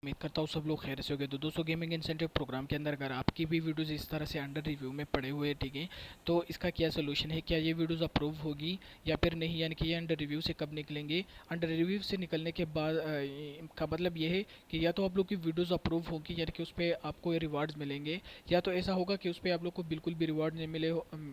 उम्मीद करता हूँ सब लोग खैर से होंगे। तो दोस्तों, गेमिंग इंसेंटिव प्रोग्राम के अंदर अगर आपकी भी वीडियोस इस तरह से अंडर रिव्यू में पड़े हुए हैं, ठीक है, तो इसका क्या सोल्यूशन है? क्या ये वीडियोस अप्रूव होगी या फिर नहीं? यानी कि ये अंडर रिव्यू से कब निकलेंगे? अंडर रिव्यू से निकलने के बाद का मतलब ये है कि या तो आप लोग की वीडियोस अप्रूव होगी यानी कि उस पर आपको रिवार्ड्स मिलेंगे, या तो ऐसा होगा कि उस पर आप लोग को बिल्कुल भी रिवार्ड नहीं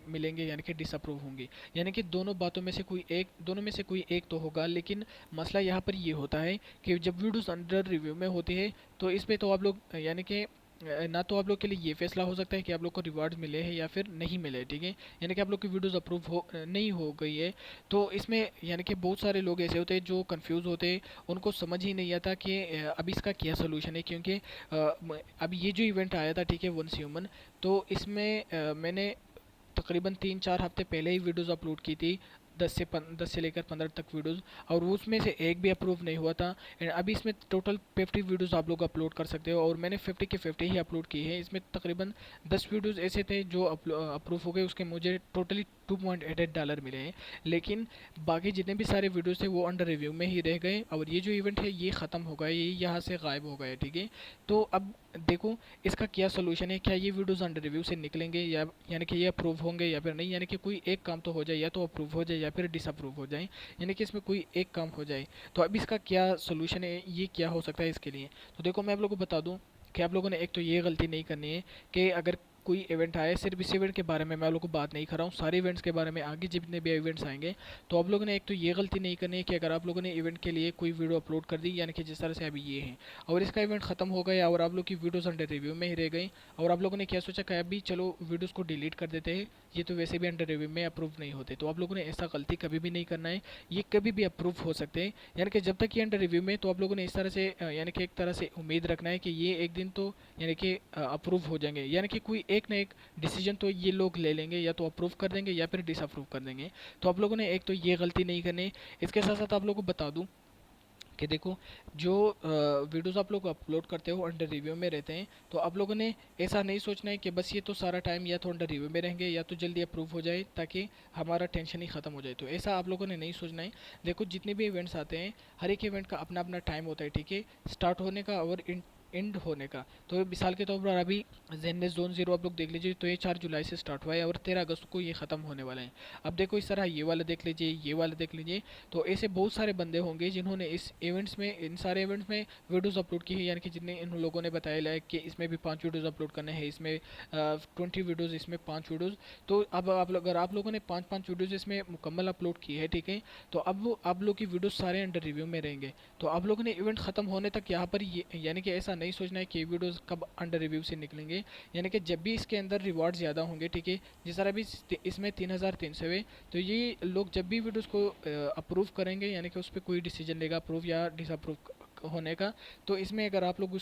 मिलेंगे यानी कि डिसअप्रूव होंगे। यानी कि दोनों में से कोई एक तो होगा। लेकिन मसला यहाँ पर ये होता है कि जब वीडियोस अंडर रिव्यू में होती है तो इस पे तो आप लोग यानी कि ना तो आप लोग के लिए ये फैसला हो सकता है कि आप लोग को रिवार्ड मिले हैं या फिर नहीं मिले, ठीक है। यानी कि आप लोग की वीडियोस अप्रूव नहीं हो गई है। तो इसमें यानी कि बहुत सारे लोग ऐसे होते हैं जो कंफ्यूज होते हैं, उनको समझ ही नहीं आता कि अब इसका क्या सोल्यूशन है। क्योंकि अब ये जो इवेंट आया था, ठीक है, वंस ह्यूमन, तो इसमें मैंने तकरीबन 3-4 हफ्ते पहले ही वीडियोस अपलोड की थी, 10 से लेकर 15 तक वीडियोस, और उसमें से एक भी अप्रूव नहीं हुआ था। एंड अभी इसमें टोटल 50 वीडियोस आप लोग अपलोड कर सकते हो, और मैंने 50 के 50 ही अपलोड किए हैं। इसमें तकरीबन 10 वीडियोस ऐसे थे जो अप्रूव हो गए, उसके मुझे टोटली $2.88 मिले हैं। लेकिन बाकी जितने भी सारे वीडियोस थे वो अंडर रिव्यू में ही रह गए, और ये जो इवेंट है ये ख़त्म हो गया, ये यहाँ से गायब हो गया, ठीक है। तो अब देखो इसका क्या सोल्यूशन है। क्या ये वीडियोस अंडर रिव्यू से निकलेंगे या यानी कि ये अप्रूव होंगे या फिर नहीं? यानी कि कोई एक काम तो हो जाए, या तो अप्रूव हो जाए या फिर डिसअप्रूव हो जाए, यानी कि इसमें कोई एक काम हो जाए। तो अब इसका क्या सोल्यूशन है, ये क्या हो सकता है इसके लिए? तो देखो मैं आप लोगों को बता दूं कि आप लोगों ने एक तो ये गलती नहीं करनी है कि अगर कोई इवेंट आए, सिर्फ इस इवेंट के बारे में मैं आप लोगों को बात नहीं कर रहा हूँ, सारे इवेंट्स के बारे में आगे जितने भी इवेंट्स आएंगे, तो आप लोगों ने एक तो ये गलती नहीं करनी है कि अगर आप लोगों ने इवेंट के लिए कोई वीडियो अपलोड कर दी, यानी कि जिस तरह से अभी ये है, और इसका इवेंट खत्म हो गया और आप लोग की वीडियोस अंडर रिव्यू में ही रह गई, और आप लोगों ने क्या सोचा कि अभी चलो वीडियोस को डिलीट कर देते हैं, ये तो वैसे भी अंडर रिव्यू में अप्रूव नहीं होते। तो आप लोगों ने ऐसा गलती कभी भी नहीं करना है। ये कभी भी अप्रूव हो सकते हैं, यानी कि जब तक ये अंडर रिव्यू में, तो आप लोगों ने इस तरह से यानी कि एक तरह से उम्मीद रखना है कि ये एक दिन तो यानी कि अप्रूव हो जाएंगे, यानी कि कोई एक ना एक डिसीजन तो ये लोग ले लेंगे, या तो अप्रूव कर देंगे या फिर डिसअप्रूव कर देंगे। तो आप लोगों ने एक तो ये गलती नहीं करनी। इसके साथ साथ आप लोगों को बता दूं कि देखो, जो वीडियोस आप लोग अपलोड करते हो अंडर रिव्यू में रहते हैं, तो आप लोगों ने ऐसा नहीं सोचना है कि बस ये तो सारा टाइम या तो अंडर रिव्यू में रहेंगे या तो जल्दी अप्रूव हो जाए ताकि हमारा टेंशन ही ख़त्म हो जाए। तो ऐसा आप लोगों ने नहीं सोचना है। देखो जितने भी इवेंट्स आते हैं, हर एक इवेंट का अपना अपना टाइम होता है, ठीक है, स्टार्ट होने का और एंड होने का। तो मिसाल के तौर पर अभी जेननेस जोन जीरो आप लोग देख लीजिए, तो ये 4 जुलाई से स्टार्ट हुआ है और 13 अगस्त को ये ख़त्म होने वाला है। अब देखो इस तरह ये वाला देख लीजिए, ये वाला देख लीजिए। तो ऐसे बहुत सारे बंदे होंगे जिन्होंने इन सारे इवेंट्स में वीडियोस अपलोड की है, यानी कि जितने इन लोगों ने बताया लाइक कि इसमें भी 5 वीडियोस अपलोड करने हैं, इसमें 20 वीडियोस, इसमें 5 वीडियोस। तो अब अगर आप लोगों ने 5-5 वीडियोस इसमें मुकम्मल अपलोड की है, ठीक है, तो अब वो आप लोग की वीडियोस सारे अंडर रिव्यू में रहेंगे। तो आप लोगों ने इवेंट ख़त्म होने तक यहाँ पर यानी कि ऐसा नहीं सोचना है कि वीडियोस कब अंडर रिव्यू से निकलेंगे। यानी कि जब भी इसके अंदर रिवॉर्ड ज़्यादा होंगे, ठीक है, जिस तरह भी इसमें 3,300 है, तो ये लोग जब भी वीडियोस को अप्रूव करेंगे, यानी कि उस पर कोई डिसीजन लेगा अप्रूव या डिसअप्रूव होने का, तो इसमें अगर आप लोग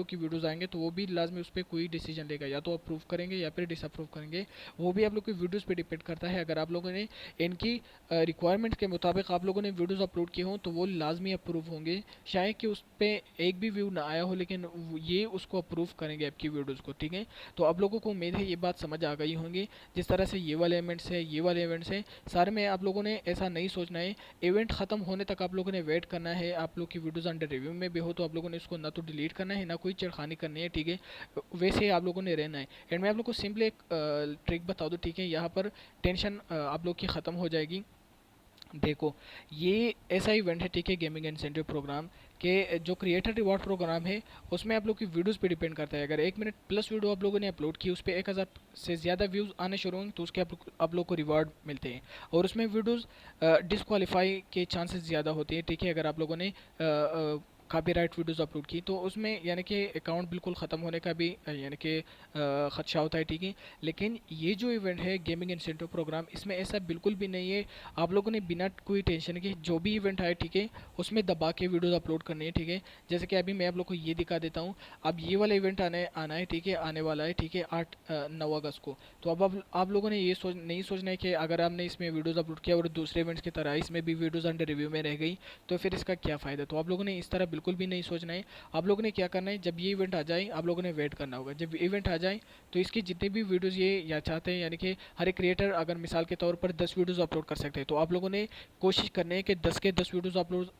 की वीडियोस आएंगे तो वो भी लाजमी उस पर कोई डिसीजन लेगा, या तो अप्रूव करेंगे या फिर डिसअप्रूव करेंगे। वो भी आप लोग की वीडियोस पे डिपेंड करता है। अगर आप लोगों ने इनकी रिक्वायरमेंट के मुताबिक आप लोगों ने वीडियोस अपलोड किए हों तो वो लाजमी अप्रूव होंगे। शायद कि उस पर एक भी व्यू ना आया हो, लेकिन ये उसको अप्रूव करेंगे आपकी वीडियोस को, ठीक है। तो आप लोगों को उम्मीद है ये बात समझ आ गई होंगी। जिस तरह से ये वाले इवेंट्स है, ये वाले इवेंट्स है, सारे में आप लोगों ने ऐसा नहीं सोचना है। इवेंट ख़त्म होने तक आप लोगों ने वेट करना है। आप लोग की वीडियोस अंडर रिव्यू में भी हो तो आप लोगों ने इसको ना तो डिलीट करना है, ना कोई छेड़खानी करनी है, ठीक है। वैसे ही आप लोगों ने रहना है। एंड मैं आप लोग को सिंपली एक ट्रिक बता दूँ, ठीक है, यहाँ पर टेंशन आप लोग की ख़त्म हो जाएगी। देखो, ये ऐसा इवेंट है, ठीक है, गेमिंग इंसेंटिव प्रोग्राम के जो क्रिएटर रिवॉर्ड प्रोग्राम है, उसमें आप लोग की वीडियोस पे डिपेंड करता है। अगर 1 मिनट प्लस वीडियो आप लोगों ने अपलोड की, उस पर 1,000 से ज़्यादा व्यूज़ आने शुरू होंगे तो उसके आप लोग को रिवॉर्ड मिलते हैं। और उसमें वीडियोस डिसक्वालीफाई के चांसेस ज़्यादा होते हैं, ठीक है। अगर आप लोगों ने कॉपीराइट वीडियोस अपलोड की तो उसमें यानी कि अकाउंट बिल्कुल ख़त्म होने का भी यानी कि ख़दशा होता है, ठीक है। लेकिन ये जो इवेंट है गेमिंग इंसेंटिव प्रोग्राम, इसमें ऐसा बिल्कुल भी नहीं है। आप लोगों ने बिना कोई टेंशन के जो भी इवेंट आए, ठीक है, उसमें दबा के वीडियोस अपलोड करनी है, ठीक है। जैसे कि अभी मैं आप लोग को ये दिखा देता हूँ। अब ये वाला इवेंट आना है, ठीक है, आने वाला है, ठीक है, 9 अगस्त को। तो अब आप लोगों ने ये नहीं सोचना है कि अगर आपने इसमें वीडियोस अपलोड किया और दूसरे इवेंट्स की तरह इसमें भी वीडियोस अंडर रिव्यू में रह गई तो फिर इसका क्या फ़ायदा। तो आप लोगों ने इस तरह बिल्कुल भी नहीं सोचना है। आप लोगों ने क्या करना है, जब ये इवेंट आ जाए आप लोगों ने वेट करना होगा। जब इवेंट आ जाए तो इसकी जितने भी वीडियोज़ ये या चाहते हैं, यानी कि हर एक क्रिएटर अगर मिसाल के तौर पर 10 वीडियोज़ अपलोड कर सकते हैं, तो आप लोगों ने कोशिश करनी है कि 10 के 10 वीडियोज़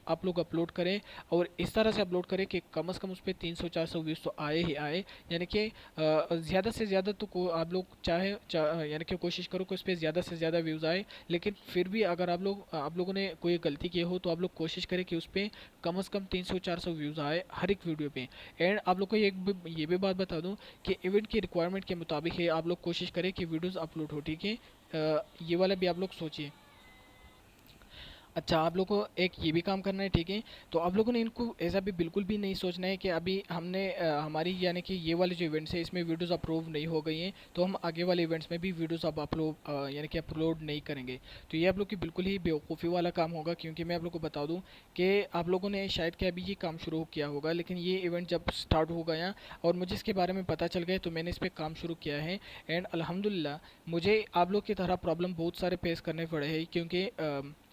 आप लोग अपलोड करें, और इस तरह से अपलोड करें कि कम से कम उस पर 300-400 व्यूज़ तो आए ही आए। यानी कि ज़्यादा से ज़्यादा तो आप लोग यानी कि कोशिश करो कि उस पर ज़्यादा से ज़्यादा व्यूज़ आए, लेकिन फिर भी अगर आप लोगों ने कोई गलती की हो तो आप लोग कोशिश करें कि उस पर कम से कम 300-400 व्यूज़ आए हर एक वीडियो पे। एंड आप लोग को ये भी बात बता दूं कि इवेंट की रिक्वायरमेंट के मुताबिक है आप लोग कोशिश करें कि वीडियोज़ अपलोड हो, ठीक है। ये वाला भी आप लोग सोचिए। अच्छा, आप लोगों को एक ये भी काम करना है, ठीक है। तो आप लोगों ने इनको ऐसा भी बिल्कुल भी नहीं सोचना है कि अभी हमने हमारी यानी कि ये वाले जो इवेंट्स है इसमें वीडियोस अप्रूव नहीं हो गई हैं तो हम आगे वाले इवेंट्स में भी वीडियोस अब अपलोड यानी कि अपलोड नहीं करेंगे। तो ये आप लोग की बिल्कुल ही बेवकूफ़ी वाला काम होगा, क्योंकि मैं आप लोग को बता दूं कि आप लोगों ने शायद कि अभी ये काम शुरू किया होगा, लेकिन ये इवेंट जब स्टार्ट हो गया और मुझे इसके बारे में पता चल गया तो मैंने इस पर काम शुरू किया है। एंड अल्हम्दुलिल्लाह मुझे आप लोग की तरह प्रॉब्लम बहुत सारे फेस करने पड़े हैं, क्योंकि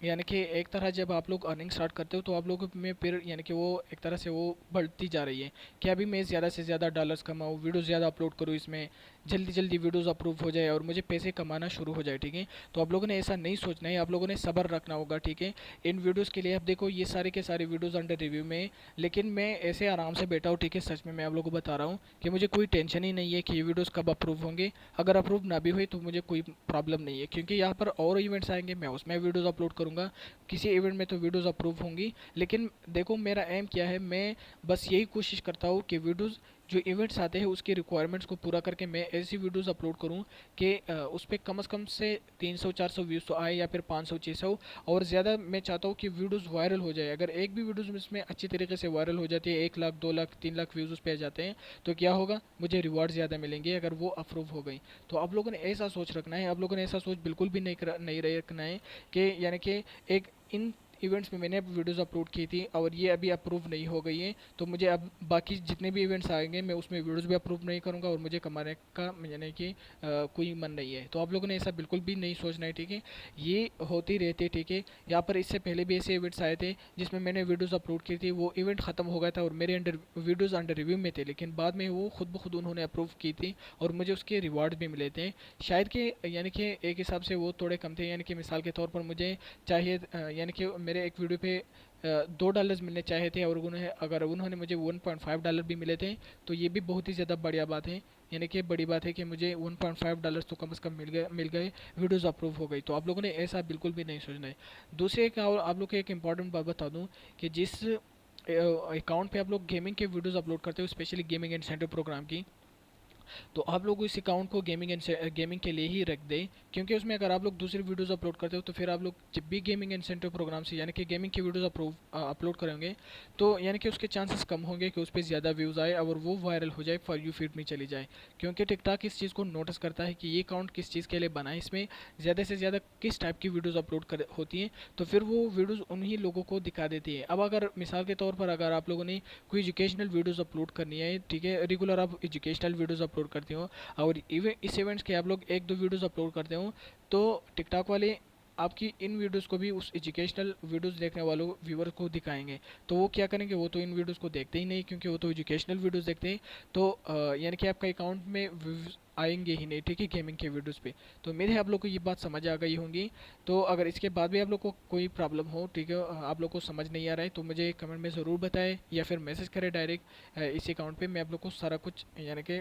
यानी कि एक तरह जब आप लोग अर्निंग स्टार्ट करते हो तो आप लोगों में फिर यानी कि वो एक तरह से वो बढ़ती जा रही है कि अभी मैं ज़्यादा से ज़्यादा डॉलर्स कमाऊँ, वीडियो ज़्यादा अपलोड करूँ, इसमें जल्दी जल्दी वीडियोस अप्रूव हो जाए और मुझे पैसे कमाना शुरू हो जाए, ठीक है। तो आप लोगों ने ऐसा नहीं सोचना है, आप लोगों ने सब्र रखना होगा, ठीक है। इन वीडियोस के लिए आप देखो ये सारे के सारे वीडियोस अंडर रिव्यू में, लेकिन मैं ऐसे आराम से बैठा हूँ, ठीक है। सच में मैं आप लोगों को बता रहा हूँ कि मुझे कोई टेंशन ही नहीं है कि ये वीडियोस कब अप्रूव होंगे। अगर अप्रूव ना भी हुई तो मुझे कोई प्रॉब्लम नहीं है, क्योंकि यहाँ पर और इवेंट्स आएंगे, मैं उसमें वीडियोस अपलोड करूँगा, किसी इवेंट में तो वीडियोस अप्रूव होंगी। लेकिन देखो मेरा एम क्या है, मैं बस यही कोशिश करता हूँ कि वीडियोस जो इवेंट्स आते हैं उसके रिक्वायरमेंट्स को पूरा करके मैं ऐसी वीडियोस अपलोड करूं कि उस पर कम से कम से 300-400 व्यूज़ तो आए, या फिर 500-600। और ज़्यादा मैं चाहता हूं कि वीडियोस वायरल हो जाए। अगर एक भी वीडियोस इसमें अच्छी तरीके से वायरल हो जाती है, 1 लाख 2 लाख 3 लाख व्यूज़ उस पर आ जाते हैं, तो क्या होगा, मुझे रिवॉर्ड ज़्यादा मिलेंगे अगर वो अप्रूव हो गई। तो आप लोगों ने ऐसा सोच रखना है, आप लोगों ने ऐसा सोच बिल्कुल भी नहीं रखना है कि यानी कि एक इन इवेंट्स में मैंने वीडियोस अपलोड की थी और ये अभी अप्रूव नहीं हो गई हैं, तो मुझे अब बाकी जितने भी इवेंट्स आएंगे मैं उसमें वीडियोस भी अप्रूव नहीं करूंगा और मुझे कमाने का यानी कि कोई मन नहीं है। तो आप लोगों ने ऐसा बिल्कुल भी नहीं सोचना है, ठीक है। ये होती रहती है, ठीक है। यहाँ पर इससे पहले भी ऐसे इवेंट्स आए थे जिसमें मैंने वीडियोज़ अपलोड की थी, वो इवेंट ख़त्म हो गया था और मेरे अंडर वीडियोज़ अंडर रिव्यू में थे, लेकिन बाद में वो खुद ब खुद उन्होंने अप्रूव की थी और मुझे उसके रिवार्ड भी मिले थे। शायद कि यानी कि एक हिसाब से वो थोड़े कम थे, यानी कि मिसाल के तौर पर मुझे चाहिए यानी कि मेरे एक वीडियो पे $2 मिलने चाहिए थे और अगर उन्होंने मुझे $1.5 भी मिले थे तो ये भी बहुत ही ज़्यादा बढ़िया बात है। यानी कि बड़ी बात है कि मुझे $1.5 तो कम से कम मिल गए, वीडियोज़ अप्रूव हो गई। तो आप लोगों ने ऐसा बिल्कुल भी नहीं सोचना है। दूसरे एक और आप लोग को एक इंपॉर्टेंट बात बता दूं कि जिस अकाउंट पे आप लोग गेमिंग के वीडियोज़ अपलोड करते हो, स्पेशली गेमिंग इंसेंटिव प्रोग्राम की, तो आप लोग इस अकाउंट को गेमिंग के लिए ही रख दें, क्योंकि उसमें अगर आप लोग दूसरी वीडियोस अपलोड करते हो तो फिर आप लोग जब भी गेमिंग इंसेंटिव प्रोग्राम से यानी कि गेमिंग की वीडियोस अपलोड करेंगे तो यानी कि उसके चांसेस कम होंगे कि उस पर ज़्यादा व्यूज़ आए और वो वायरल हो जाए, फॉर यू फीड में चली जाए। क्योंकि टिकटॉक इस चीज़ को नोटिस करता है कि ये अकाउंट किस चीज़ के लिए बना है, इसमें ज़्यादा से ज़्यादा किस टाइप की वीडियोज़ अपलोड होती हैं, तो फिर वो वीडियोज़ उन्हीं लोगों को दिखा देती है। अब अगर मिसाल के तौर पर अगर आप लोगों ने कोई एजुकेशनल वीडियोज़ अपलोड करनी है, ठीक है, रेगुलर आप एजुकेशनल वीडियोज़ अपलोड करते हो और इस इवेंट्स के आप लोग एक दो वीडियोस अपलोड करते हो, तो टिकटॉक वाले आपकी इन वीडियोस को भी उस एजुकेशनल वीडियोस देखने वालों व्यूअर को दिखाएंगे। तो वो क्या करेंगे, वो तो इन वीडियोस को देखते ही नहीं, क्योंकि वो तो एजुकेशनल वीडियोस देखते हैं। तो यानी कि आपका अकाउंट में व्यूज आएंगे ही नहीं, ठीक है, गेमिंग के वीडियोस पे। तो मेरे आप लोग को ये बात समझ आ गई होंगी। तो अगर इसके बाद भी आप लोग को कोई प्रॉब्लम हो, ठीक है, आप लोग को समझ नहीं आ रहा है, तो मुझे कमेंट में ज़रूर बताएं या फिर मैसेज करें डायरेक्ट इस अकाउंट पे। मैं आप लोग को सारा कुछ यानी कि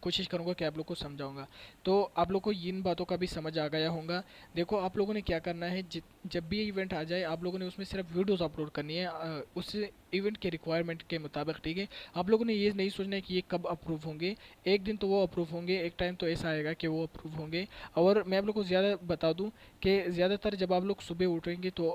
कोशिश करूँगा कि आप लोग को समझाऊँगा। तो आप लोग को इन बातों का भी समझ आ गया होगा। देखो आप लोगों ने क्या करना है, जब भी इवेंट आ जाए आप लोगों ने उसमें सिर्फ वीडियोस अपलोड करनी है उस इवेंट के रिक्वायरमेंट के मुताबिक, ठीक है। आप लोगों ने ये नहीं सोचना है कि ये कब अप्रूव होंगे, एक दिन तो वो अप्रूव होंगे, एक टाइम तो ऐसा आएगा कि वो अप्रूव होंगे। और मैं आप लोग को ज़्यादा बता दूं कि ज़्यादातर जब आप लोग सुबह उठेंगे तो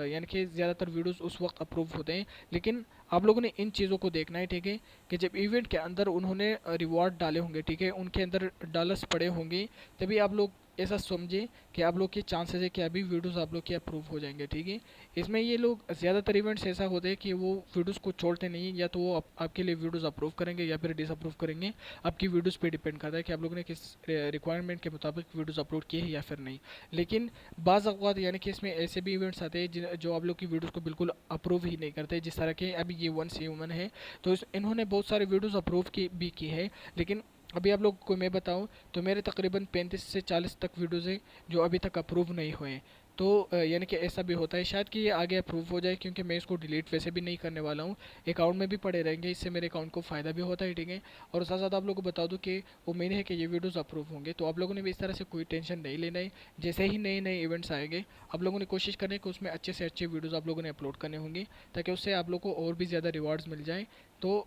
यानी कि ज़्यादातर वीडियोस उस वक्त अप्रूव होते हैं। लेकिन आप लोगों ने इन चीज़ों को देखना है, ठीक है, कि जब इवेंट के अंदर उन्होंने रिवॉर्ड डाले होंगे, ठीक है, उनके अंदर डॉलर्स पड़े होंगे, तभी आप लोग ऐसा समझे कि आप लोग के चांसेस है कि अभी वीडियोस आप लोग के अप्रूव हो जाएंगे, ठीक है। इसमें ये लोग ज़्यादातर इवेंट्स ऐसा होते हैं कि वो वीडियोस को छोड़ते नहीं, या तो वो आपके लिए वीडियोस अप्रूव करेंगे या फिर डिसअप्रूव करेंगे। आपकी वीडियोस पे डिपेंड करता है कि आप लोगों ने किस रिक्वायरमेंट के मुताबिक वीडियोस अपलोड किए हैं या फिर नहीं। लेकिन बाज़ अवत यानी कि इसमें ऐसे भी इवेंट्स आते हैं जो आप लोग की वीडियोस को बिल्कुल अप्रूव ही नहीं करते, जिस तरह के अभी ये वन सी वुमन है। तो इन्होंने बहुत सारे वीडियोस अप्रूव की भी की है, लेकिन अभी आप लोग को मैं बताऊं तो मेरे तकरीबन 35 से 40 तक वीडियोज़ हैं जो अभी तक अप्रूव नहीं हुए हैं। तो यानी कि ऐसा भी होता है, शायद कि ये आगे अप्रूव हो जाए, क्योंकि मैं इसको डिलीट वैसे भी नहीं करने वाला हूँ। अकाउंट में भी पड़े रहेंगे, इससे मेरे अकाउंट को फ़ायदा भी होता है, ठीक है। और साथ साथ आप लोगों को बता दूँ कि उम्मीद है कि ये वीडियोज़ अप्रूव होंगे, तो आप लोगों ने भी इस तरह से कोई टेंशन नहीं लेना है। जैसे ही नए नए इवेंट्स आएंगे, आप लोगों ने कोशिश करनी कि उसमें अच्छे से अच्छे वीडियोज़ आप लोगों ने अपलोड करने होंगे, ताकि उससे आप लोग को और भी ज़्यादा रिवार्ड्स मिल जाए। तो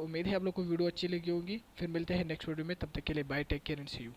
उम्मीद है आप लोग को वीडियो अच्छी लगी होगी। फिर मिलते हैं नेक्स्ट वीडियो में, तब तक के लिए bye, take care and see you.